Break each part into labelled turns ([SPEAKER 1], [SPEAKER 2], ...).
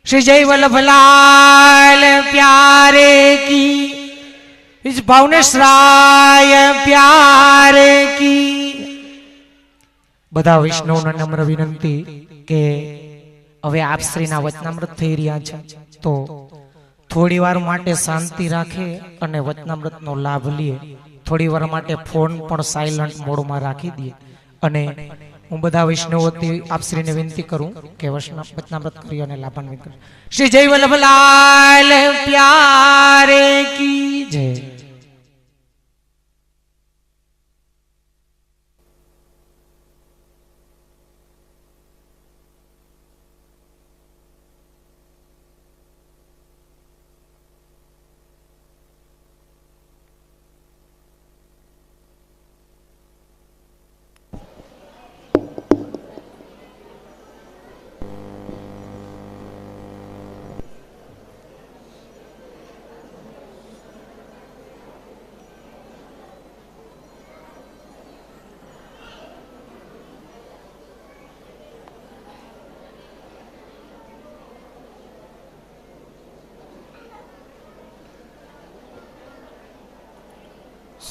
[SPEAKER 1] श्री जय वल्लभलाल प्यारे की, इस भावनेश्राय प्यारे की। બધા વૈષ્ણવને નમ્ર વિનંતી કે હવે આપ શ્રીના વચનામૃત થઈ રહ્યા છે, તો થોડી વાર માટે શાંતિ રાખે અને વચનામૃતનો લાભ લે. થોડી વાર માટે ફોન પણ સાયલન્ટ મોડમાં રાખી દે. અને હું બધા વૈષ્ણવોથી આપ શ્રીને વિનંતી કરું કે વચનામૃત કરી અને લાભાન્વિત કરે. શ્રી જય વલ્લભલાલ પ્યારે કી જય.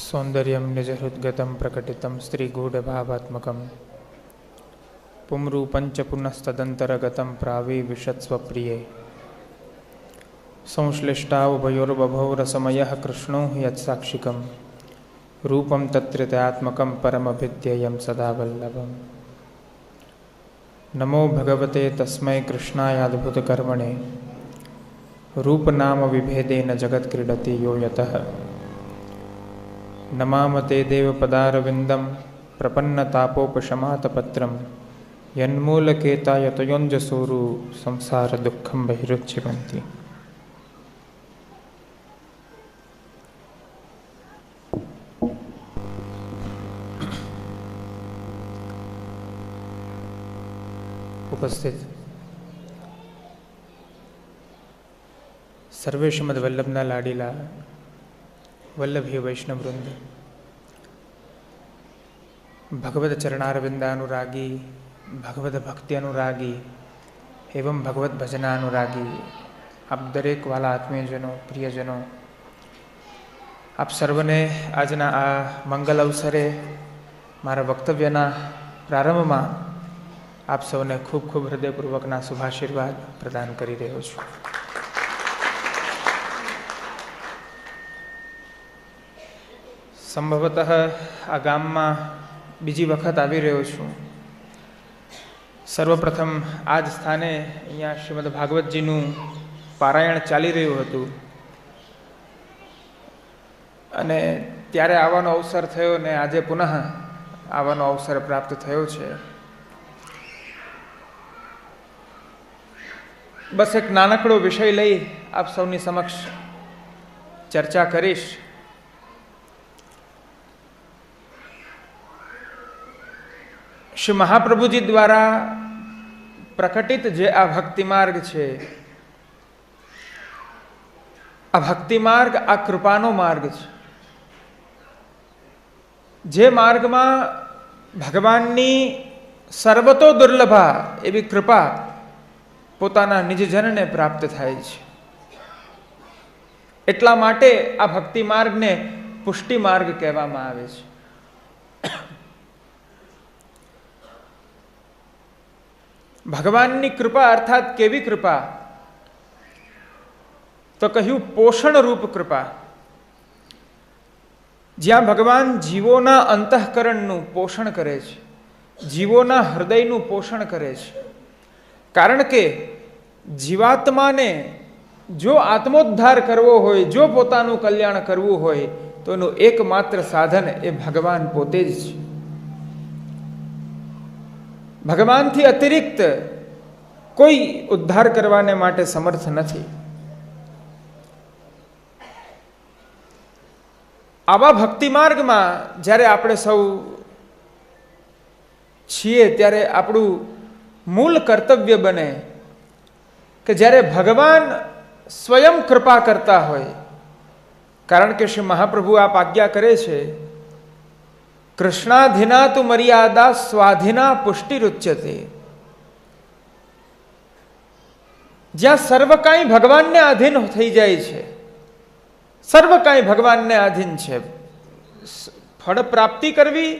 [SPEAKER 2] सौंदर्यं निजहृद्गतं प्रकटितं स्त्रीगूढभावात्मकं पुंरूपञ्च पुनस्तदन्तरगतं प्राविविशत्स्वप्रिये संश्लिष्टावुभयोर्बभौ रसमयः कृष्णो हि यत्साक्षिकं रूपं तत्त्रितयात्मकं परमभिध्येयं सदा वल्लभम्. नमो भगवते तस्मै कृष्णायाद्भुतकर्मणे रूपनाम विभेदेन जगत्क्रीडति यो यतः. नमामते देवपदारविन्दं प्रपन्नतापोपशमातपत्रं यन्मूलकेता यतयोञ्जसूरु संसारदुःखं बहिरुच्छिवन्ति. उपस्थित सर्वे श्रीमद् वल्लभना लाडीला वल्लभी वैष्णववृंद, भगवत चरणारविंदानुरागी, भगवत भक्ति अनुरागी एवं भगवत भजनानुरागी आप दरेक वाला आत्मीयजनों, प्रियजनों, आप सर्वने आजना आ मंगल अवसरे मारा वक्तव्यना प्रारंभमां आप सौने खूब खूब हृदयपूर्वकना शुभाशीर्वाद प्रदान करी रह्यो छुं. संभवतः आ गामમાં બીજી વખત આવી રહ્યો છું. સર્વપ્રથમ આ જ સ્થાને અહીંયા શ્રીમદ ભાગવતજીનું પારાયણ ચાલી રહ્યું હતું અને ત્યારે આવવાનો અવસર થયો ને આજે પુનઃ આવવાનો અવસર પ્રાપ્ત થયો છે. બસ એક નાનકડો વિષય લઈ આપ સૌની સમક્ષ ચર્ચા કરીશ. श्री महाप्रभु जी द्वारा प्रकटित जे आ भक्ति मार्ग छे, आ भक्ति मार्ग आ कृपानो मार्ग छे. जे मार्ग में भगवाननी सर्वतो दुर्लभा एवी कृपा पोताना निजजन ने प्राप्त थाय छे. एटला माटे आ भक्ति मार्ग ने पुष्टि मार्ग कहेवामां आवे छे. भगवाननी कृपा अर्थात केवी कृपा तो कह્યું पोषण रूप कृपा, ज्यां भगवान जीवोना अंतःकरणનું पोषण करे छे, जीवोना हृदयનું पोषण करे छे. कारण के जीवात्माने जो आत्मोद्धार करवो होय, जो पोतानुं कल्याण करवुं होय तो एनुं एकमात्र साधन ए भगवान पोते ज छे. भगवान थी अतिरिक्त कोई उद्धार करवाने माटे समर्थ नहीं. आवा भक्ति मार्ग में ज्यारे आपणे सौ छीए त्यारे आपणुं मूल कर्तव्य बने कि ज्यारे भगवान स्वयं कृपा करता होय. कारण के श्री महाप्रभु आप आज्ञा करे छे, कृष्णाधीना तु मर्यादा स्वाधीना पुष्टिरुच्यते. જ્યાં સર્વ કાંઈ ભગવાનને આધીન થઈ જાય છે, સર્વ કાંઈ ભગવાનને આધીન છે, ફળ પ્રાપ્તિ કરવી,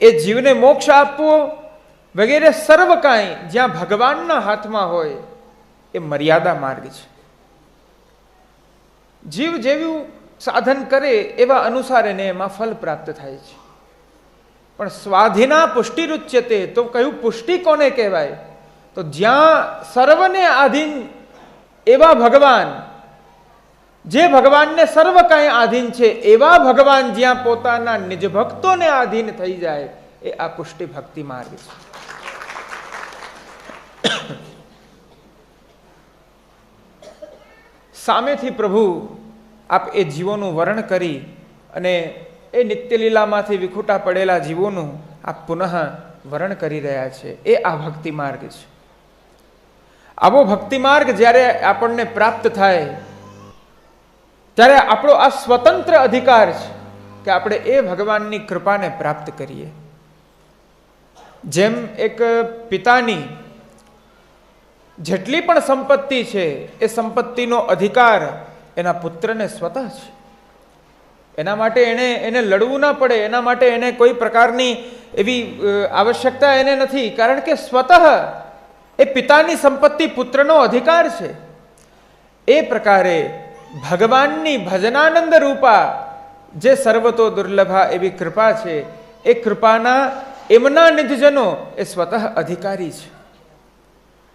[SPEAKER 2] એ જીવને મોક્ષ આપવો વગેરે સર્વ કાંઈ જ્યાં ભગવાનના હાથમાં હોય એ મર્યાદા માર્ગ છે. જીવ જેવું સાધન કરે એવા અનુસાર એને એમાં ફલ પ્રાપ્ત થાય છે. પણ સ્વાધીના પુષ્ટિરુચ્યતે, તો કયું પુષ્ટિ કોને કહેવાય? તો જ્યાં સર્વને આધીન એવા ભગવાન, જે ભગવાનને સર્વ કાંઈ આધીન છે એવા ભગવાન જ્યાં પોતાના નિજ ભક્તોને આધીન થઈ જાય, એ આ પુષ્ટિ ભક્તિ માર્ગ છે. સામેથી પ્રભુ આપ એ જીવોનું વર્ણન કરી અને એ નિત્ય લીલામાંથી વિખૂટા પડેલા જીવોનું આપ પુનઃ વર્ણન કરી રહ્યા છે. એ આ ભક્તિ માર્ગ છે. આવો ભક્તિ માર્ગ જ્યારે આપણને પ્રાપ્ત થાય ત્યારે આપણો આ સ્વતંત્ર અધિકાર છે કે આપણે એ ભગવાનની કૃપાને પ્રાપ્ત કરીએ. જેમ એક પિતાની જેટલી પણ સંપત્તિ છે એ સંપત્તિનો અધિકાર એના પુત્રને સ્વતઃ છે. એના માટે એને લડવું ના પડે, એના માટે એને કોઈ પ્રકારની એવી આવશ્યકતા એને નથી, કારણ કે સ્વતઃ એ પિતાની સંપત્તિ પુત્રનો અધિકાર છે. એ પ્રકારે ભગવાનની ભજનાનંદ રૂપા જે સર્વતો દુર્લભા એવી કૃપા છે, એ કૃપાના એમના નિજજનો એ સ્વતઃ અધિકારી છે.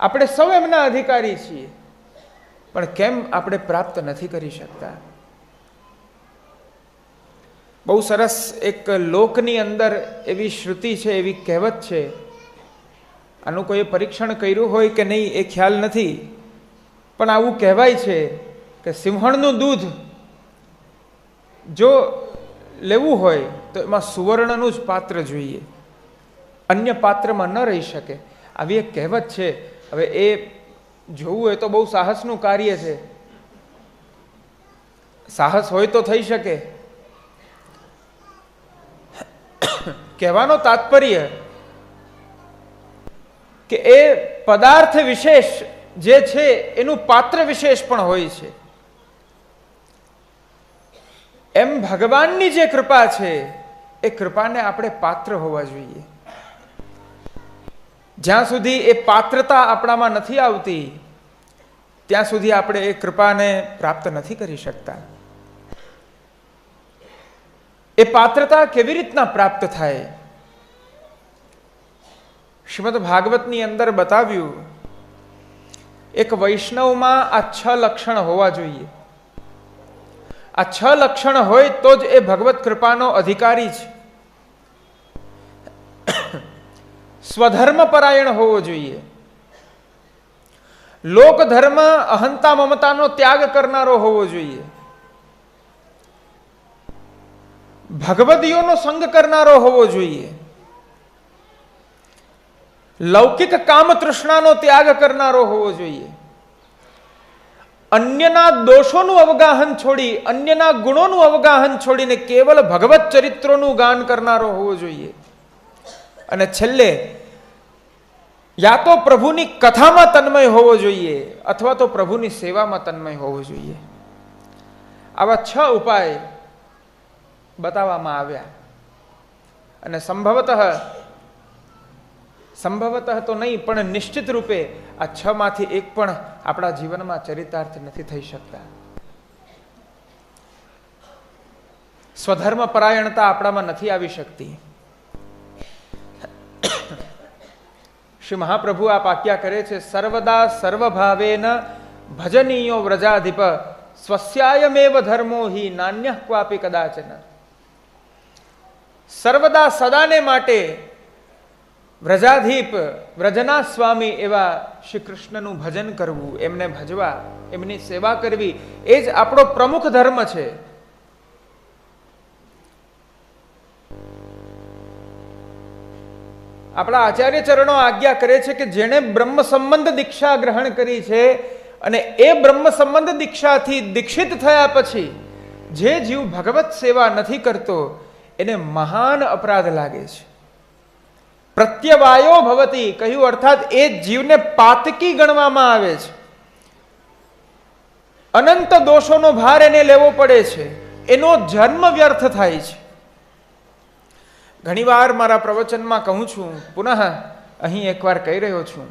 [SPEAKER 2] આપણે સૌ એમના અધિકારી છીએ, પણ કેમ આપણે પ્રાપ્ત નથી કરી શકતા? બહુ સરસ એક લોકની અંદર એવી શ્રુતિ છે, એવી કહેવત છે. આનું કોઈ પરીક્ષણ કર્યું હોય કે નહીં એ ખ્યાલ નથી, પણ આવું કહેવાય છે કે સિંહણનું દૂધ જો લેવું હોય તો એમાં સુવર્ણનું જ પાત્ર જોઈએ, અન્ય પાત્રમાં ન રહી શકે. આવી એક કહેવત છે. હવે એ જોવું હોય તો બહુ સાહસનું કાર્ય છે. સાહસ હોય તો થઈ શકે. કહેવાનો તાત્પર્ય કે એ પદાર્થ વિશેષ જે છે એનું પાત્ર વિશેષ પણ હોય છે. એમ ભગવાનની જે કૃપા છે એ કૃપાને આપણે પાત્ર હોવા જોઈએ. જ્યાં સુધી એ પાત્રતા આપણામાં નથી આવતી ત્યાં સુધી આપણે એ કૃપાને પ્રાપ્ત નથી કરી શકતા. એ પાત્રતા કેવી રીતના પ્રાપ્ત થાય? શ્રીમદ ભાગવતની અંદર બતાવ્યું, એક વૈષ્ણવમાં આ 6 લક્ષણ હોવા જોઈએ. આ 6 લક્ષણ હોય તો જ એ ભગવત કૃપાનો અધિકારી છે. સ્વધર્મ પરાયણ હોવો જોઈએ, લોક ધર્મ અહંતા મમતાનો ત્યાગ કરનારો હોવો જોઈએ, ભગવદીઓનો સંગ કરનારો હોવો જોઈએ, લૌકિક કામ તૃષ્ણાનો ત્યાગ કરનારો હોવો જોઈએ, અન્યના દોષોનું અવગાહન છોડી, અન્યના ગુણોનું અવગાહન છોડીને કેવલ ભગવત ચરિત્રોનું ગાન કરનારો હોવો જોઈએ, અને છેલ્લે યા તો પ્રભુની કથામાં તન્મય હોવો જોઈએ અથવા તો પ્રભુની સેવામાં તન્મય હોવો જોઈએ. આવા 6 ઉપાય બતાવવામાં આવ્યા. અને સંભવતઃ તો નહીં પણ નિશ્ચિત રૂપે આ 6 માંથી એક પણ આપણા જીવનમાં ચરિતાર્થ નથી થઈ શકતા. સ્વધર્મ પરાયણતા આપણામાં નથી આવી શકતી. શ્રી મહાપ્રભુ આપ આજ્ઞા કરે છે, સર્વદા સર્વભાવેન ભજનીયો વ્રજાધિપ સ્વસ્યાયમેવ ધર્મો હિ નાન્યઃ ક્વાપી કદાચન. સર્વદા સદાને માટે વ્રજાધીપ, વ્રજના સ્વામી એવા શ્રી કૃષ્ણનું ભજન કરવું, એમને ભજવા, એમની સેવા કરવી, એ જ આપણો પ્રમુખ ધર્મ છે. આપણા આચાર્ય ચરણો આજ્ઞા કરે છે કે જેણે બ્રહ્મ સંબંધ દીક્ષા ગ્રહણ કરી છે અને એ બ્રહ્મ સંબંધ દીક્ષાથી દીક્ષિત થયા પછી જે જીવ ભગવત સેવા નથી કરતો એને મહાન અપરાધ લાગે છે. પ્રત્યવાયો ભવતી કહ્યું, અર્થાત એ જીવને પાતકી ગણવામાં આવે છે. અનંત દોષોનો ભાર એને લેવો પડે છે, એનો જન્મ વ્યર્થ થાય છે. ઘણીવાર મારા પ્રવચનમાં કહું છું, પુનઃ અહીં એકવાર કહી રહ્યો છું,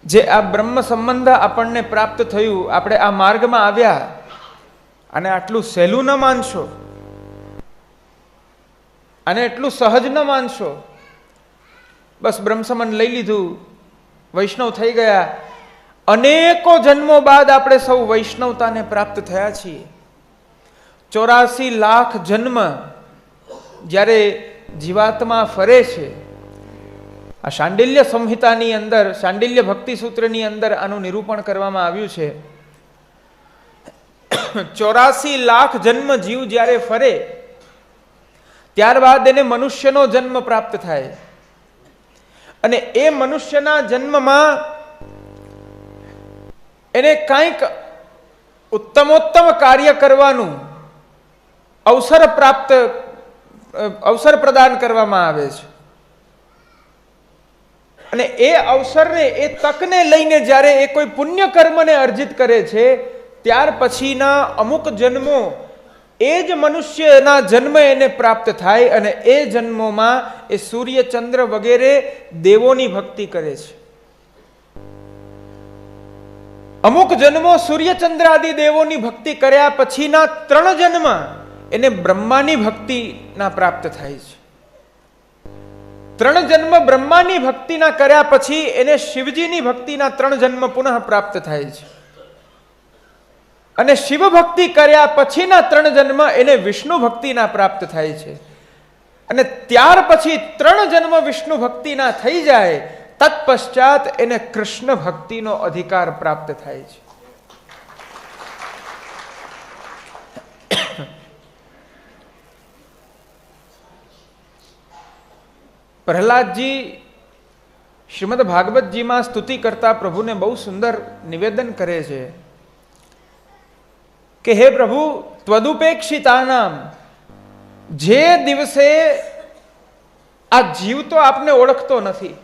[SPEAKER 2] જે આ બ્રહ્મ સંબંધ આપણને પ્રાપ્ત થયું, આપણે આ માર્ગમાં આવ્યા, અને આટલું સહેલું ન માનશો, અને એટલું સહજ ન માનશો. બસ બ્રહ્મ સંબંધ લઈ લીધું, વૈષ્ણવ થઈ ગયા. અનેકો જન્મો બાદ આપણે સૌ વૈષ્ણવતાને પ્રાપ્ત થયા છીએ. 84 લાખ જન્મ જ્યારે જીવાત્મા ફરે છે, આ શાંડિલ્ય સંહિતાની અંદર, શાંડિલ્ય ભક્તિ સૂત્રની અંદર આનું નિરૂપણ કરવામાં આવ્યું છે. 84 લાખ જન્મ જીવ જ્યારે ફરે, ત્યારબાદ એને મનુષ્યનો જન્મ પ્રાપ્ત થાય. અને એ મનુષ્યના જન્મમાં એને કંઈક ઉત્તમોત્તમ કાર્ય કરવાનું અવસર પ્રદાન કરવામાં આવે છે. અને એ અવસરને, એ તકને લઈને જ્યારે એ કોઈ પુણ્ય કર્મને અર્જિત કરે છે, ત્યાર પછીના અમુક જન્મો એ જ મનુષ્યના જન્મ એને પ્રાપ્ત થાય. અને એ જન્મોમાં એ સૂર્ય, ચંદ્ર વગેરે દેવોની ભક્તિ કરે છે. અમુક જન્મો સૂર્યચંદ્ર આદિ દેવોની ભક્તિ કર્યા પછીના 3 જન્મ એને બ્રહ્માની ભક્તિના પ્રાપ્ત થાય છે. 3 જન્મ બ્રહ્માની ભક્તિના કર્યા પછી એને શિવજીની ભક્તિના 3 જન્મ પુનઃ પ્રાપ્ત થાય છે. અને શિવ ભક્તિ કર્યા પછીના 3 જન્મ એને વિષ્ણુ ભક્તિના પ્રાપ્ત થાય છે. અને ત્યાર પછી 3 જન્મ વિષ્ણુ ભક્તિના થઈ જાય, તત્પશ્ચાત એને કૃષ્ણ ભક્તિનો અધિકાર પ્રાપ્ત થાય છે. પ્રહલાદજી શ્રીમદ ભાગવતજીમાં સ્તુતિ કરતા પ્રભુને બહુ સુંદર નિવેદન કરે છે કે હે પ્રભુ, ત્વદુપેક્ષિતાનામ, જે દિવસે આ જીવ તો આપને ઓળખતો નથી,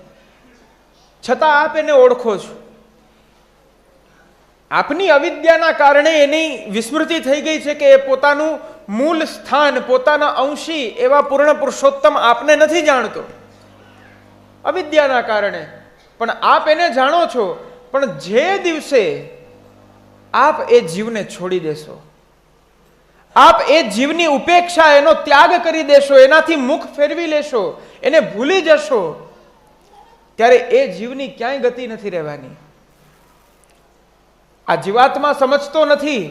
[SPEAKER 2] છતાં આપ એને ઓળખો છો. આપની અવિદ્યાના કારણે એની વિસ્મૃતિ થઈ ગઈ છે કે એ પોતાનું મૂળ સ્થાન, પોતાના અંશી એવા પૂર્ણ પુરુષોત્તમ આપને નથી જાણતો, અવિદ્યાના કારણે. પણ આપ એને જાણો છો. પણ જે દિવસે આપ એ જીવને છોડી દેશો, આપ એ જીવની ઉપેક્ષા, એનો ત્યાગ કરી દેશો, એનાથી મુખ ફેરવી લેશો, એને ભૂલી જશો, ત્યારે એ જીવની ક્યાંય ગતિ નથી રહેવાની. આ જીવાત્મા સમજતો નથી,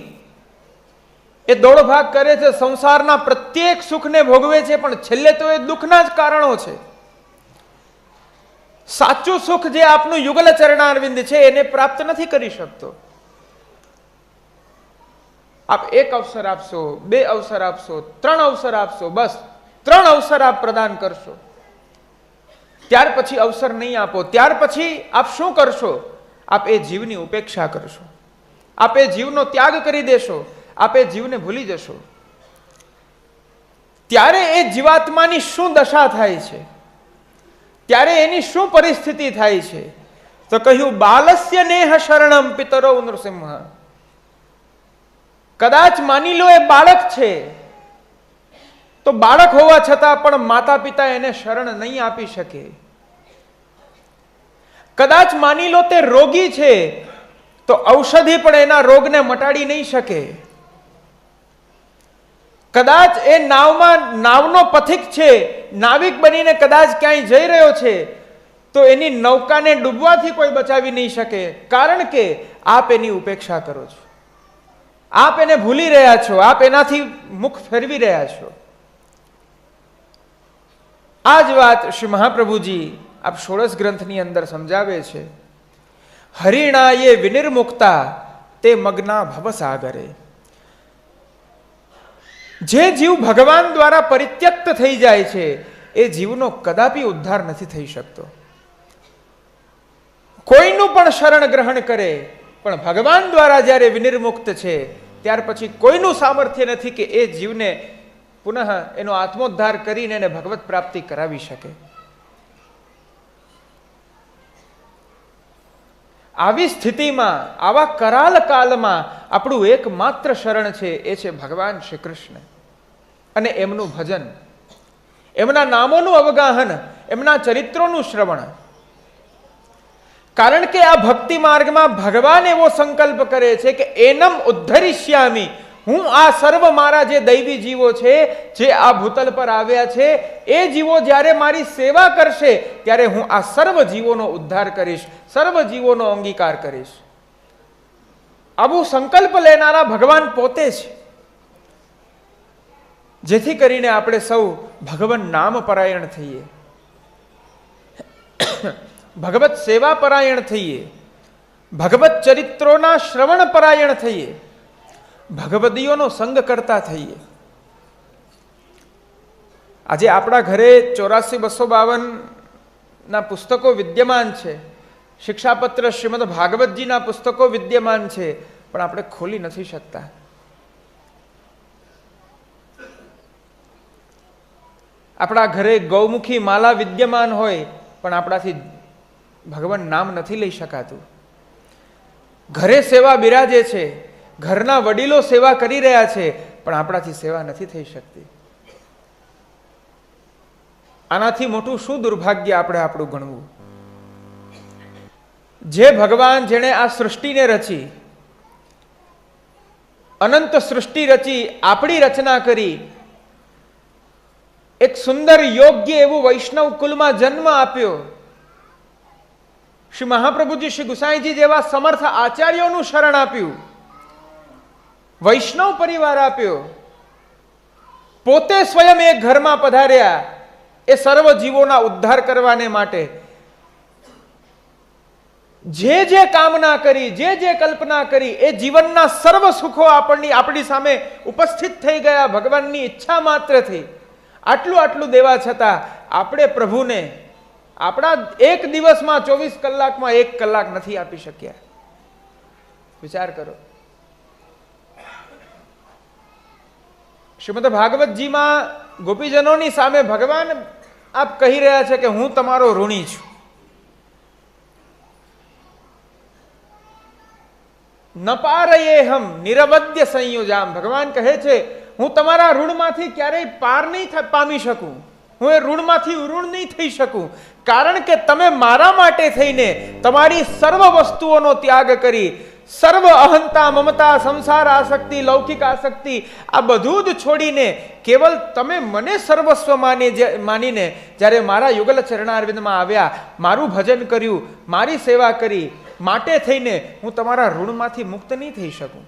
[SPEAKER 2] એ દોડભાગ કરે છે, સંસારના પ્રત્યેક સુખને ભોગવે છે, પણ છેલ્લે તો એ દુઃખના જ કારણો છે. સાચું સુખ જે આપનું યુગલ ચરણારવિંદ છે, એને પ્રાપ્ત નથી કરી શકતો. આપ 1 અવસર આપશો, 2 અવસર આપશો, 3 અવસર આપશો, બસ 3 અવસર આપ પ્રદાન કરશો. ત્યાર પછી અવસર નહીં આપો. ત્યાર પછી આપ શું કરશો? આપ એ જીવની ઉપેક્ષા કરશો, આપ એ જીવનો ત્યાગ કરી દેશો, આપ એ જીવને ભૂલી જશો. ત્યારે એ જીવાત્માની શું દશા થાય છે, ત્યારે એની શું પરિસ્થિતિ થાય છે? તો કહ્યું, બાલસ્ય નેહ શરણમ પિતરો નૃસિંહ. કદાચ માની લો એ બાળક છે, તો બાળક હોવા છતાં પણ માતા પિતા એને શરણ નહીં આપી શકે. કદાચ માની લો તે રોગી છે, તો ઔષધિ પણ એના રોગને મટાડી નહીં શકે. કદાચ એ નાવનો પથિક છે, નાવિક બનીને કદાચ ક્યાંય જઈ રહ્યો છે, તો એની નૌકાને ડૂબવાથી કોઈ બચાવી નહીં શકે. કારણ કે આપ એની ઉપેક્ષા કરો છો, આપ એને ભૂલી રહ્યા છો, આપ એનાથી મુખ ફેરવી રહ્યા છો. આ જ વાત શ્રી મહાપ્રભુજી આપ 16 ગ્રંથની અંદર સમજાવે છે. હરિણાયે વિનિર્મુક્તા તે મગ્ના ભવસાગરે. જે જીવ ભગવાન દ્વારા પરિત્યક્ત થઈ જાય છે, એ જીવનો કદાપી ઉદ્ધાર નથી થઈ શકતો. કોઈનું પણ શરણ ગ્રહણ કરે, પણ ભગવાન દ્વારા જ્યારે વિનિર્મુક્ત છે, ત્યાર પછી કોઈનું સામર્થ્ય નથી કે એ જીવને પુનઃ એનો આત્મોદ્ધાર કરીને એને ભગવત પ્રાપ્તિ કરાવી શકે. આવી સ્થિતિમાં, આવા કરાલ કાલમાં આપણું એકમાત્ર શરણ છે એ છે ભગવાન શ્રી કૃષ્ણ અને એમનું ભજન, એમના નામોનું અવગાહન, એમના ચરિત્રોનું શ્રવણ. કારણ કે આ ભક્તિ માર્ગમાં ભગવાન એવો સંકલ્પ કરે છે કે એનમ ઉદ્ધરિષ્યામી, હું આ સર્વ મારા જે દૈવી જીવો છે, જે આ ભૂતલ પર આવ્યા છે, એ જીવો જ્યારે મારી સેવા કરશે ત્યારે હું આ સર્વ જીવોનો ઉદ્ધાર કરીશ, સર્વ જીવોનો અંગીકાર કરીશ. આવું સંકલ્પ લેનારા ભગવાન પોતે છે. જેથી કરીને આપણે સૌ ભગવાન નામ પરાયણ થઈએ, ભગવત સેવા પરાયણ થઈએ, ભગવત ચરિત્રોના શ્રવણ પરાયણ થઈએ, ભગવદીઓનો સંગ કરતા થઈએ. આજે આપણા ઘરે 84-252 ના પુસ્તકો વિદ્યમાન છે, શિક્ષાપત્ર શ્રીમદ ભાગવતજીના પુસ્તકો વિદ્યમાન છે, પણ આપણે ખોલી નથી શકતા. આપણા ઘરે ગૌમુખી માલા વિદ્યમાન હોય પણ આપણાથી ભગવાન નામ નથી લઈ શકાતું. ઘરે સેવા બિરાજે છે, ઘરના વડીલો સેવા કરી રહ્યા છે, પણ આપણાથી સેવા નથી થઈ શકતી. આનાથી મોટું શું દુર્ભાગ્ય આપણે આપણું ગણવું? જે ભગવાન જેણે આ સૃષ્ટિને રચી, અનંત સૃષ્ટિ રચી, આપણી રચના કરી, એક સુંદર યોગ્ય એવું વૈષ્ણવ કુલમાં જન્મ આપ્યો, શ્રી મહાપ્રભુજી, શ્રી ગુસાઈજી જેવા સમર્થ આચાર્યોનું શરણ આપ્યું, વૈષ્ણવ પરિવાર આપ્યો, પોતે સ્વયં એક ઘરમાં પધાર્યા એ સર્વ જીવોના ઉદ્ધાર કરવાને માટે. જે કામના કરી, જે કલ્પના કરી, એ જીવનના સર્વ સુખો આપણી સામે ઉપસ્થિત થઈ ગયા ભગવાનની ઈચ્છા માત્રથી. આટલું દેવા છતાં આપણે પ્રભુને આપણા એક દિવસમાં 24 કલાકમાં 1 કલાક નથી આપી શક્યા. વિચાર કરો. શ્રીમદ ભાગવતજીમાં ગોપીજનોની સામે ભગવાન આપ કહી રહ્યા છે કે હું તમારો ઋણી છું. ન પારયેહમ નિરવદ્ય સંયોજામ. ભગવાન કહે છે હું તમારા ઋણમાંથી ક્યારેય પાર નહીં પામી શકું, હું એ ઋણમાંથી ઋણ નહીં થઈ શકું, કારણ કે તમે મારા માટે થઈને તમારી સર્વ વસ્તુઓનો ત્યાગ કરી, સર્વ અહંતા, મમતા, સંસાર આસક્તિ, લૌકિક આસક્તિ, આ બધું જ છોડીને કેવલ તમે મને સર્વસ્વ માનીને જ્યારે મારા યુગલ ચરણારવિંદમાં આવ્યા, મારું ભજન કર્યું, મારી સેવા કરી, માટે થઈને હું તમારા ઋણમાંથી મુક્ત નહીં થઈ શકું.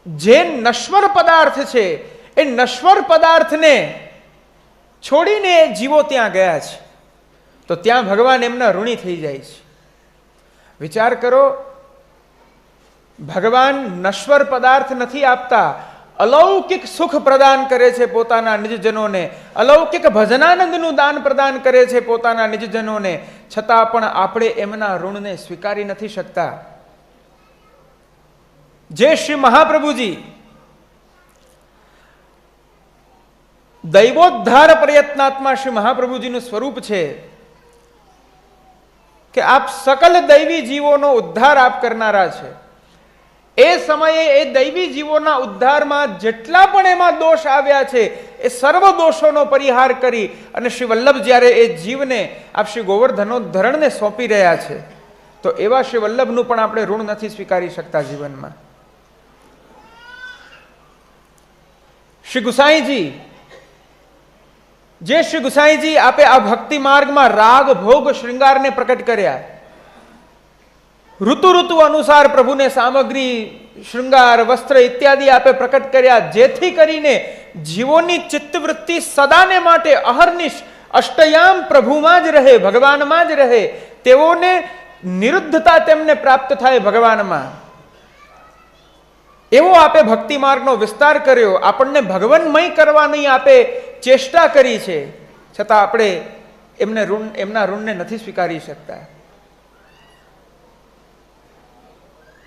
[SPEAKER 2] જે નશ્વર પદાર્થ છે એ નશ્વર પદાર્થને છોડીને જીવો ત્યાં ગયા છે, તો ત્યાં ભગવાન એમના ઋણી થઈ જાય છે. વિચાર કરો, ભગવાન નશ્વર પદાર્થ નથી આપતા, અલૌકિક સુખ પ્રદાન કરે છે પોતાના નિજજનોને, અલૌકિક ભજનાનંદનું દાન પ્રદાન કરે છે પોતાના નિજજનોને, છતાં પણ આપણે એમના ઋણને સ્વીકારી નથી શકતા. જે શ્રી મહાપ્રભુજી દૈવોદ્ધાર પ્રયત્નાત્મા શ્રી મહાપ્રભુજીનું સ્વરૂપ છે કે આપ સકલ દૈવી જીવોનો ઉદ્ધાર આપ કરનારા છે. એ સમયે એ દૈવી જીવોના ઉદ્ધારમાં જેટલા પણ એમાં દોષ આવ્યા છે એ સર્વ દોષોનો પરિહાર કરી અને શ્રી વલ્લભ જ્યારે એ જીવને આપ શ્રી ગોવર્ધનોદ્ધરણને સોંપી રહ્યા છે, તો એવા શ્રી વલ્લભનું પણ આપણે ઋણ નથી સ્વીકારી શકતા જીવનમાં. શ્રી ગુસાઈજી, જે શ્રી ગુસાઈજી આપે આ ભક્તિ માર્ગમાં રાગ, ભોગ, શૃંગારને પ્રકટ કર્યા, ઋતુ અનુસાર પ્રભુને સામગ્રી, શૃંગાર, વસ્ત્ર ઇત્યાદિ આપે પ્રકટ કર્યા, જેથી કરીને જીવોની ચિત્તવૃત્તિ સદાને માટે અહર્નિશ અષ્ટયામ પ્રભુમાં જ રહે, ભગવાનમાં જ રહે, તેઓને નિરુદ્ધતા તેમને પ્રાપ્ત થાય ભગવાનમાં. એવો આપે ભક્તિ માર્ગનો વિસ્તાર કર્યો, આપણને ભગવાનમય કરવાની આપે ચેષ્ટા કરી છે, છતાં આપણે એમના ઋણને નથી સ્વીકારી શકતા.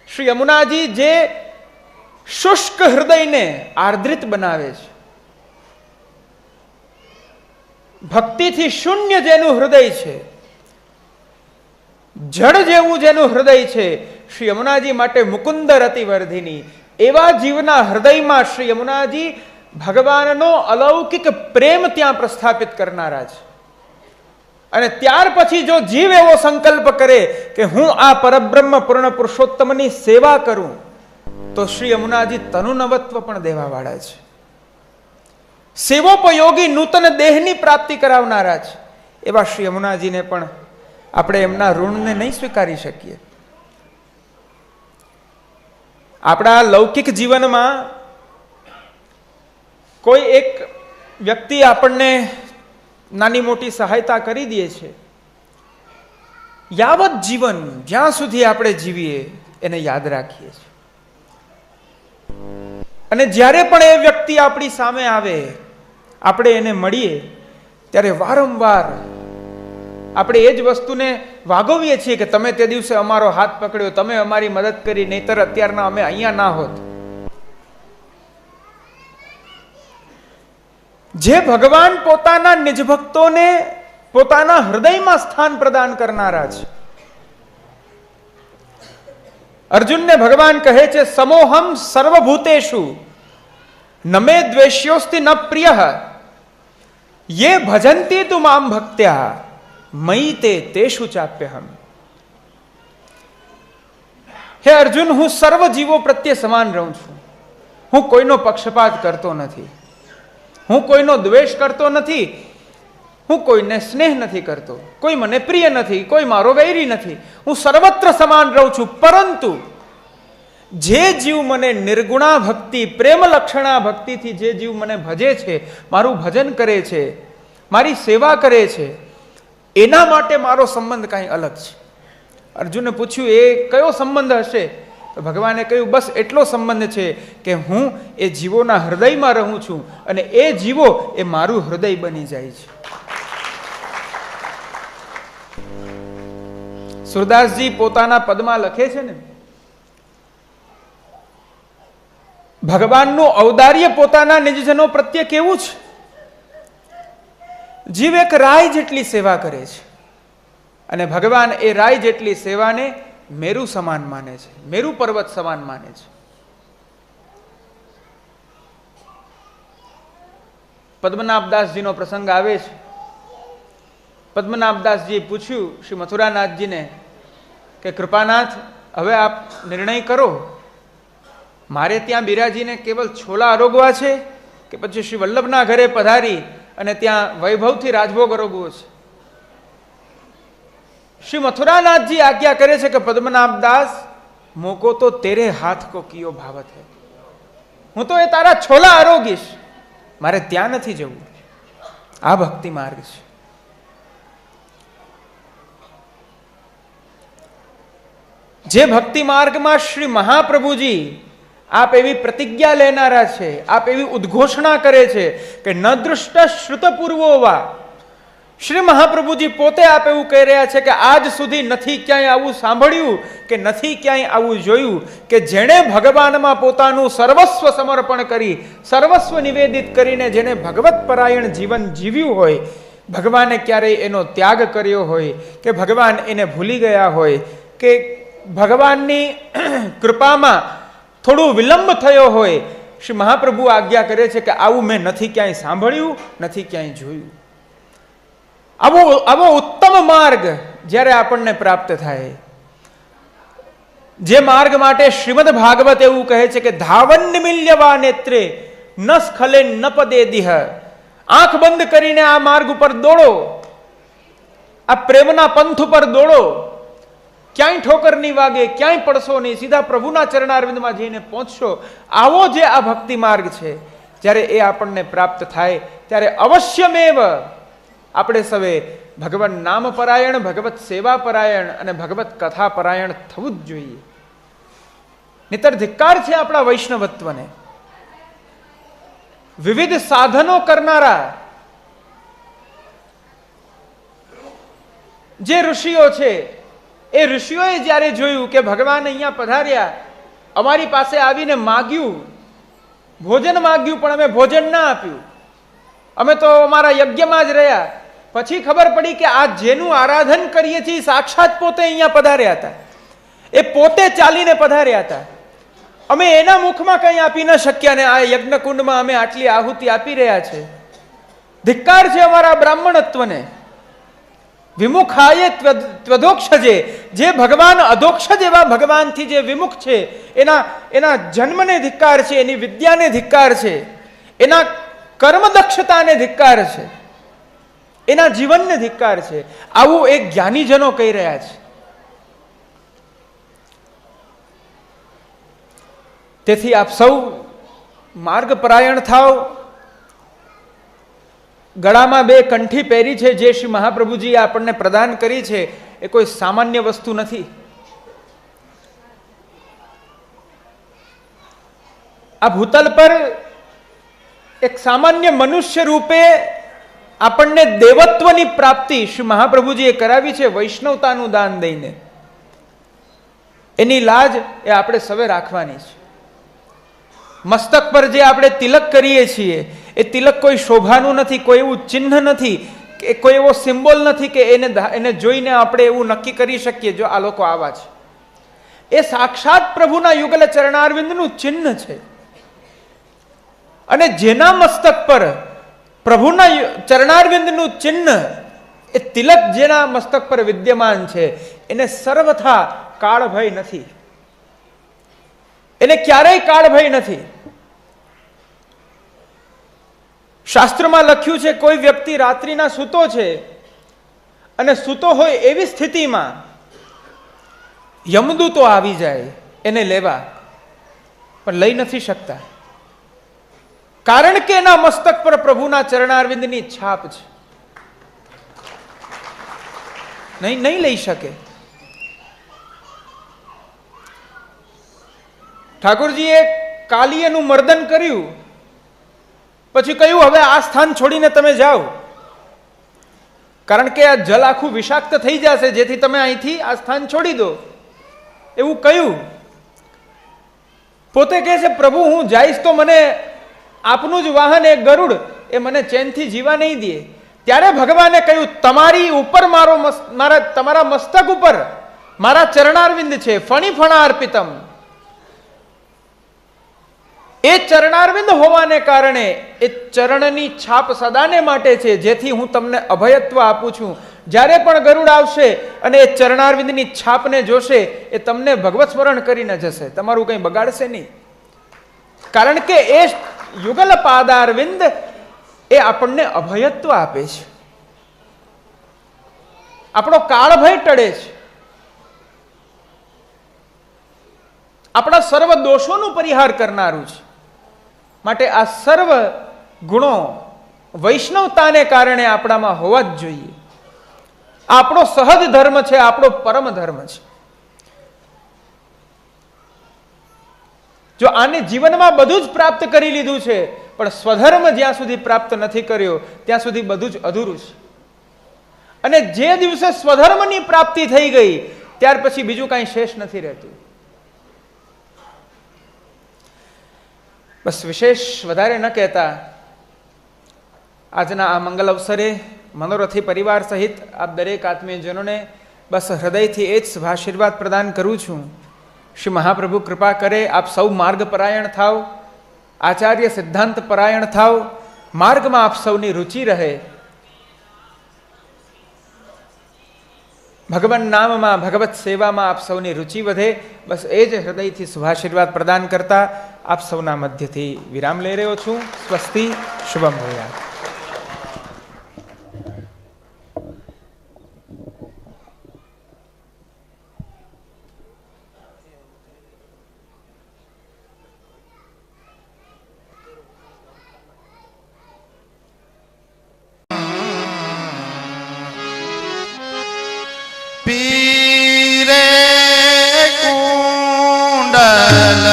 [SPEAKER 2] શ્રી યમુનાજી જે શુષ્ક હૃદયને આર્દ્રિત બનાવે છે. ભક્તિથી શૂન્ય જેનું હૃદય છે, જળ જેવું જેનું હૃદય છે, શ્રી યમુનાજી માટે મુકુંદ રતિવર્ધિની, એવા જીવના હૃદયમાં શ્રી યમુનાજી ભગવાનનો અલૌકિક પ્રેમ ત્યાં પ્રસ્થાપિત કરનારા છે. અને ત્યાર પછી જો જીવ એવો સંકલ્પ કરે કે હું આ પરબ્રહ્મ પૂર્ણ પુરુષોત્તમની સેવા કરું, તો શ્રી યમુનાજી તનુનવત્વ પણ દેવાવાળા છે. સેવોપયોગી નૂતન દેહની પ્રાપ્તિ કરાવનારા છે. એવા શ્રી યમુનાજીને પણ આપણે એમના ઋણને નહીં સ્વીકારી શકીએ. આપણા લૌકિક જીવનમાં કોઈ એક વ્યક્તિ આપણને નાની મોટી સહાયતા કરી દે છે, યાવત જીવન જ્યાં સુધી આપણે જીવીએ એને યાદ રાખીએ છીએ. અને જ્યારે પણ એ વ્યક્તિ આપણી સામે આવે, આપણે એને મળીએ, ત્યારે વારંવાર આપણે એ જ વસ્તુને વાગોવીએ છીએ કે તમે તે દિવસે અમારો હાથ પકડ્યો, તમે અમારી મદદ કરી, નહીતર અત્યારના અમે અહીંયા ના હોત. જે ભગવાન પોતાના નિજ ભક્તોને પોતાના હૃદયમાં સ્થાન પ્રદાન કરનારા છે. અર્જુનને ભગવાન કહે છે, સમોહમ સર્વભૂતેષુ નમે દ્વેષ્યોસ્તિ ન પ્રિય યે ભજંતી તુ મામ ભક્ત્યા મયી તે તેષુ ચાપ્યહમ. હે અર્જુન, હું સર્વ જીવો પ્રત્યે સમાન રહું છું. હું કોઈનો પક્ષપાત કરતો નથી, હું કોઈનો દ્વેષ કરતો નથી, હું કોઈને સ્નેહ નથી કરતો, કોઈ મને પ્રિય નથી, કોઈ મારો વૈરી નથી. હું સર્વત્ર સમાન રહું છું. પરંતુ જે જીવ મને નિર્ગુણા ભક્તિ, પ્રેમ લક્ષણા ભક્તિથી જે જીવ મને ભજે છે, મારું ભજન કરે છે, મારી સેવા કરે છે, એના માટે મારો સંબંધ કાંઈ અલગ છે. અર્જુને પૂછ્યું, એ કયો સંબંધ હશે? તો ભગવાને કહ્યું, બસ એટલો સંબંધ છે કે હું એ જીવોના હૃદયમાં રહું છું અને એ જીવો એ મારું હૃદય બની જાય છે. સુરદાસજી પોતાના પદમાં લખે છે ને, ભગવાનનું ઔદાર્ય પોતાના નિજજનો પ્રત્યે કેવું છે. જીવ એક રાય જેટલી સેવા કરે છે અને ભગવાન એ રાય જેટલી સેવાને મેરુ સમાન માને છે, મેરુ પર્વત સમાન માને છે. પદ્મનાભદાસજીનો પ્રસંગ આવે છે. પદ્મનાભદાસજીએ પૂછ્યું શ્રી મથુરાનાથજીને કે કૃપાનાથ, હવે આપ નિર્ણય કરો, મારે ત્યાં બિરાજીને કેવલ છોલા આરોગવા છે કે પછી શ્રી વલ્લભના ઘરે પધારી અને ત્યાં વૈભવથી રાજભોગ આરોગવો છે? શ્રી મથુરાનાથજી આજ્ઞા કરે છે કે પદ્મનાભદાસ, મોકો તો તેરે હાથ કો કિયો ભાવત હૈ. હું તો એ તારા છોલા આરોગીશ, મારે ત્યાં નથી જવું. આ ભક્તિ માર્ગ છે. જે ભક્તિ માર્ગમાં શ્રી મહાપ્રભુજી આપ એવી પ્રતિજ્ઞા લેનારા છે, આપ એવી ઉદ્ઘોષણા કરે છે કે ન દૃષ્ટ શ્રુત પૂર્વો વા. શ્રી મહાપ્રભુજી પોતે આપ એવું કહી રહ્યા છે કે આજ સુધી નથી ક્યાંય આવું સાંભળ્યું કે નથી ક્યાંય આવું જોયું કે જેણે ભગવાનમાં પોતાનું સર્વસ્વ સમર્પણ કરી, સર્વસ્વ નિવેદિત કરીને જેને ભગવત પરાયણ જીવન જીવ્યું હોય, ભગવાને ક્યારેય એનો ત્યાગ કર્યો હોય કે ભગવાન એને ભૂલી ગયા હોય કે ભગવાનની કૃપામાં થોડું વિલંબ થયો હોય, શ્રી મહાપ્રભુ આજ્ઞા કરે છે કે આવું મેં નથી ક્યાંય સાંભળ્યું, નથી ક્યાંય જોયું. આવો ઉત્તમ માર્ગ જ્યારે આપણને પ્રાપ્ત થાય, જે માર્ગ માટે શ્રીમદ ભાગવત એવું કહે છે કે ધાવન નિમિલ્યવા નેત્રે ન સ્ખલે ન પદે દિહ. આંખ બંધ કરીને આ માર્ગ ઉપર દોડો, આ પ્રેમના પંથ ઉપર દોડો, ક્યાંય ઠોકર નહીં વાગે, ક્યાંય પડશો નહીં, સીધા પ્રભુના ચરણારવિંદમાં જઈને પહોંચશો. આવો જે આ ભક્તિ માર્ગ છે, જ્યારે એ આપણને પ્રાપ્ત થાય ત્યારે અવશ્યમેવ આપણે સવે ભગવાન નામ પરાયણ, ભગવત સેવા પરાયણ અને ભગવત કથા પરાયણ થવું જ જોઈએ. નહીતર ધિક્કાર છે આપણા વૈષ્ણવત્વને. વિવિધ સાધનો કરનારા જે ઋષિઓ છે, એ ઋષિઓએ જ્યારે જોયું કે ભગવાન અહીંયા પધાર્યા અમારી પાસે આવીને માગ્યું, ભોજન માગ્યું, પણ અમે ભોજન ના આપ્યું. અમે તો અમારા યજ્ઞમાં જ રહ્યા. પછી ખબર પડી કે આ જેનું આરાધન કરીએ છીએ સાક્ષાત પોતે અહીંયા પધાર્યા હતા. એ પોતે ચાલીને પધાર્યા હતા. અમે એના મુખમાં કંઈ આપી ન શક્યા ને આ યજ્ઞકુંડમાં અમે આટલી આહુતિ આપી રહ્યા છે. ધિક્કાર છે અમારા બ્રાહ્મણત્વને. વિમુખાય ત્વધોક્ષજે, જે ભગવાન અધોક્ષ જેવા ભગવાનથી જે વિમુખ છે એના જન્મને ધિક્કાર છે, એની વિદ્યાને ધિક્કાર છે, એના કર્મ દક્ષતાને ધિક્કાર છે, એના જીવનને ધિક્કાર છે. આવું એક જ્ઞાનીજનો કહી રહ્યા છે. તેથી આપ સૌ માર્ગપરાયણ થાવ. ગળામાં 2 કંઠી પહેરી છે જે શ્રી મહાપ્રભુજીએ આપણને પ્રદાન કરી છે, એ કોઈ સામાન્ય વસ્તુ નથી. આ ભૂતલ પર એક સામાન્ય મનુષ્ય રૂપે આપણને દેવત્વની પ્રાપ્તિ શ્રી મહાપ્રભુજીએ કરાવી છે વૈષ્ણવતાનું દાન દઈને. એની લાજ એ આપણે સવે રાખવાની છે. મસ્તક પર જે આપણે તિલક કરીએ છીએ એ તિલક કોઈ શોભાનું નથી, કોઈ એવું ચિહ્ન નથી, કે કોઈ એવો સિમ્બોલ નથી કે એને જોઈને આપણે એવું નક્કી કરી શકીએ જો આ લોકો આવા છે. એ સાક્ષાત પ્રભુના યુગલ ચરણારવિંદનું ચિહ્ન છે. અને જેના મસ્તક પર પ્રભુના ચરણારવિંદનું ચિહ્ન, એ તિલક જેના મસ્તક પર વિદ્યમાન છે, એને સર્વથા કાળ ભય નથી. એને ક્યારેય કાળ ભય નથી. શાસ્ત્રમાં લખ્યું છે કોઈ વ્યક્તિ રાત્રિના સૂતો છે અને સૂતો હોય એવી સ્થિતિમાં યમદૂતો આવી જાય એને લેવા, પણ લઈ નથી શકતા. કારણ કે એના મસ્તક પર પ્રભુના ચરણારવિંદની છાપ છે. નહીં લઈ શકે. ઠાકોરજીએ કાલિયનું મર્દન કર્યું, પછી કહ્યું હવે આ સ્થાન છોડીને તમે જાઓ, કારણ કે આ જલ આખું વિષાક્ત થઈ જશે, જેથી તમે અહીંથી આ સ્થાન છોડી દો, એવું કહ્યું. પોતે કહે છે પ્રભુ હું જઈશ તો મને આપનું જ વાહન એ ગરુડ એ મને ચેનથી જીવા નહીં દે. ત્યારે ભગવાને કહ્યું તમારી ઉપર તમારા મસ્તક ઉપર મારા ચરણારવિંદ છે, ફણી ફણા અર્પિતમ. એ ચરણારવિંદ હોવાને કારણે એ ચરણની છાપ સદાને માટે છે, જેથી હું તમને અભયત્વ આપું છું. જ્યારે પણ ગરુડ આવશે અને એ ચરણારવિંદની છાપને જોશે એ તમને ભગવત સ્મરણ કરીને જશે, તમારું કંઈ બગાડશે નહીં. કારણ કે એ યુગલ પાદારવિંદ એ આપણને અભયત્વ આપે છે, આપણો કાળભય ટળે છે, આપણા સર્વ દોષોનું પરિહાર કરનારું છે. માટે આ સર્વ ગુણો વૈષ્ણવતાને કારણે આપણામાં હોવા જ જોઈએ. આપણો સહજ ધર્મ છે, આપણો પરમ ધર્મ છે. જો આને જીવનમાં બધું જ પ્રાપ્ત કરી લીધું છે, પણ સ્વધર્મ જ્યાં સુધી પ્રાપ્ત નથી કર્યો ત્યાં સુધી બધું જ અધૂરું છે. અને જે દિવસે સ્વધર્મની પ્રાપ્તિ થઈ ગઈ ત્યાર પછી બીજું કાંઈ શેષ નથી રહેતું. બસ વિશેષ વધારે ન કહેતા, આજના આ મંગલ અવસરે મનોરથી પરિવાર સહિત આપ દરેક આત્મીયજનોને બસ હૃદયથી એ જ શુભાશીર્વાદ પ્રદાન કરું છું. શ્રી મહાપ્રભુ કૃપા કરે આપ સૌ માર્ગ પરાયણ થાવ, આચાર્ય સિદ્ધાંત પરાયણ થાવ, માર્ગમાં આપ સૌની રુચિ રહે. ભગવાન નામમાં ભગવત સેવામાં આપ સૌની રુચિ વધે. બસ એ જ હૃદયથી શુભાશીર્વાદ પ્રદાન કરતા આપ સૌના મધ્યથી વિરામ લઈ રહ્યો છું. સ્વસ્તિ, શુભમ ભૂયાત.
[SPEAKER 3] પીરે કુંડલ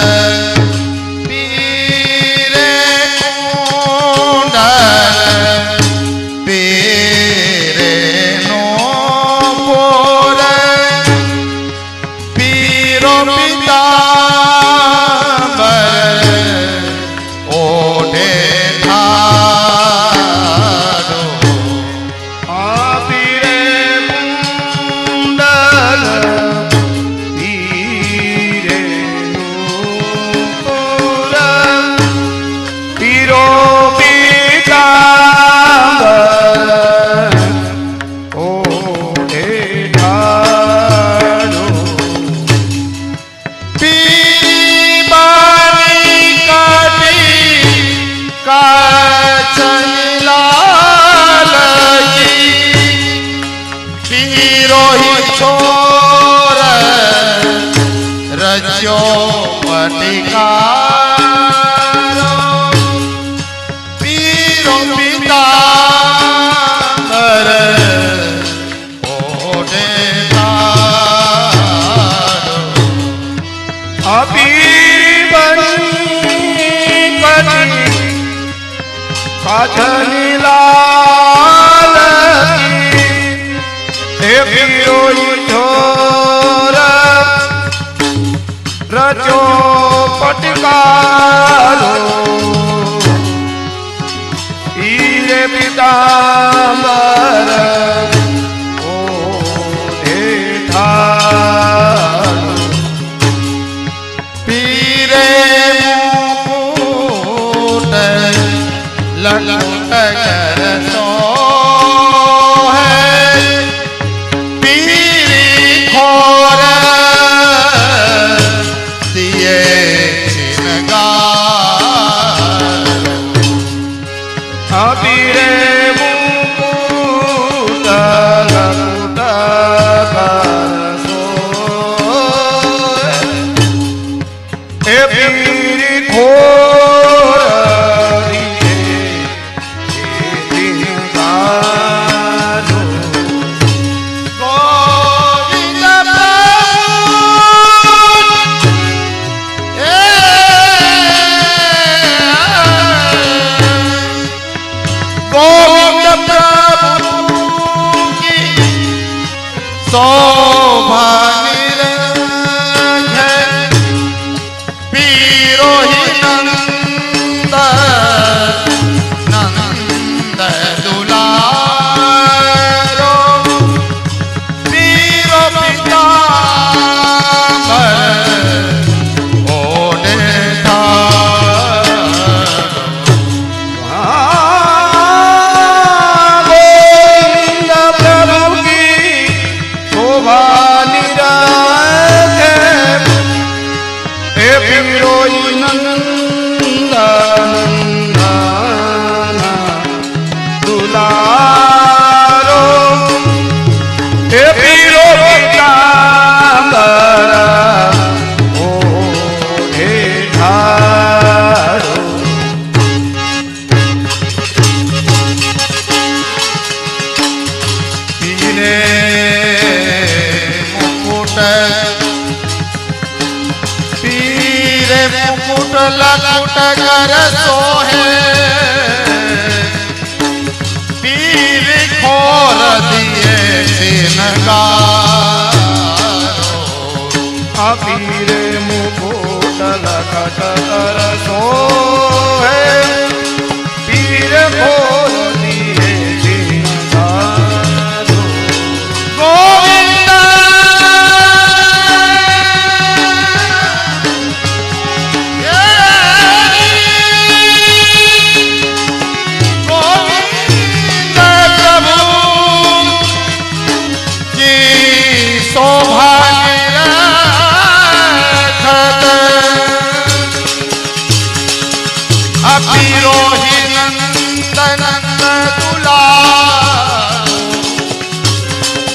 [SPEAKER 3] પીરે કુંડલ પટિકારો પીરો પિતાંબર ઓઢે ધારો
[SPEAKER 4] અબીર બની કટી કાછની લાલ હે પીરો ઈઠોર રચો પટકારો ઈરે પિતાંબર ઓઢે ધારો
[SPEAKER 3] પીરે મુકુટ લલટ કરતો હે પીરી ખોર દિયે ચિનગાર
[SPEAKER 4] અબીરે મુકુટ લકુટ કરસો હે પીરી ખોર
[SPEAKER 3] ગોવિંદ પ્રભુ કી શોભા નિરંજન પીરો નંદ નંદ દુલારો પીરો પિતાંબર ઓઢે
[SPEAKER 4] ગોવિંદ પ્રભુ કી શોભા નિરંજન હે પીરો નંદન દુલારો હે પીરો પિતાંબર ઓઢે ધારો
[SPEAKER 3] પીરે મુકુટ પીરે મુકુટ લકુટ કરસો હે પીર ખોર દિયે ચિનગારો
[SPEAKER 4] પીરે મુકુટ લકટ કરસો હે પીર ખોર દિયે ચિનગારો
[SPEAKER 3] ગોવિંદ ગોવિંદ પ્રભુ કી શોભા નિરખત પીરો નંદ નંદ દુલારો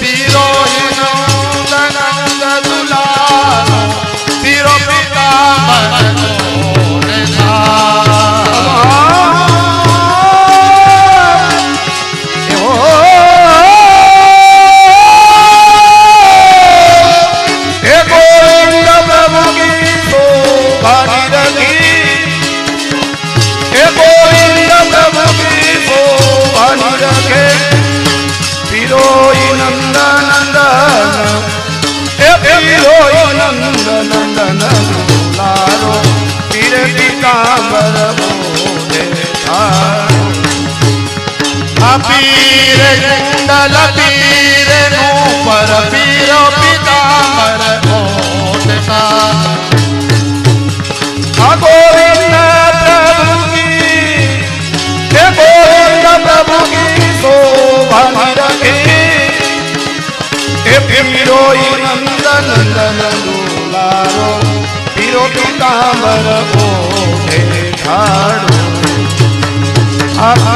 [SPEAKER 3] પીરો નંદ નંદ દુલારો પીરો પિતાંબર ઓઢે
[SPEAKER 4] હે ગોવિંદ પ્રભુ કી શોભા નિરખી હે ગોવિંદ પ્રભુ કી શોભા નિરખે પીરો નંદ નંદન હે પીરો નંદ નંદન દુલારો પીર પિતાંબર ઓઢે ધારો
[SPEAKER 3] પીર કુંડલ પીર નૂપર પીરો પિતાંબર ઓઢે
[SPEAKER 4] ગોવિંદ પ્રભુ કી હે ગોવિંદ પ્રભુ કી શોભા નિરખે હે પીરો નંદ નંદન દુલારો પીરો પિતાંબર ઓઢે ધારો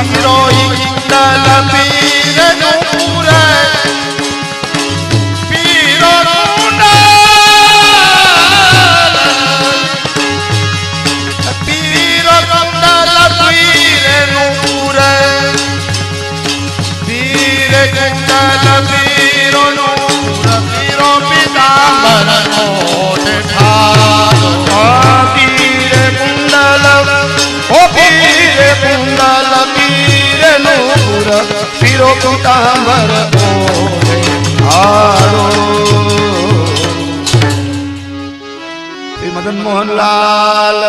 [SPEAKER 3] પીરો કુંડલ પીર નૂપર પીરો કુંડલ કુંડલ પીરોનો પીરો પીતાંબર ઓઢે ઠારો.
[SPEAKER 4] પીરે કુંડલ ઓ પીરે કુંડલ પીરે નૂર પીરો પીતાંબર ઓઢે ઠારો. શ્રી મદન મોહનલાલ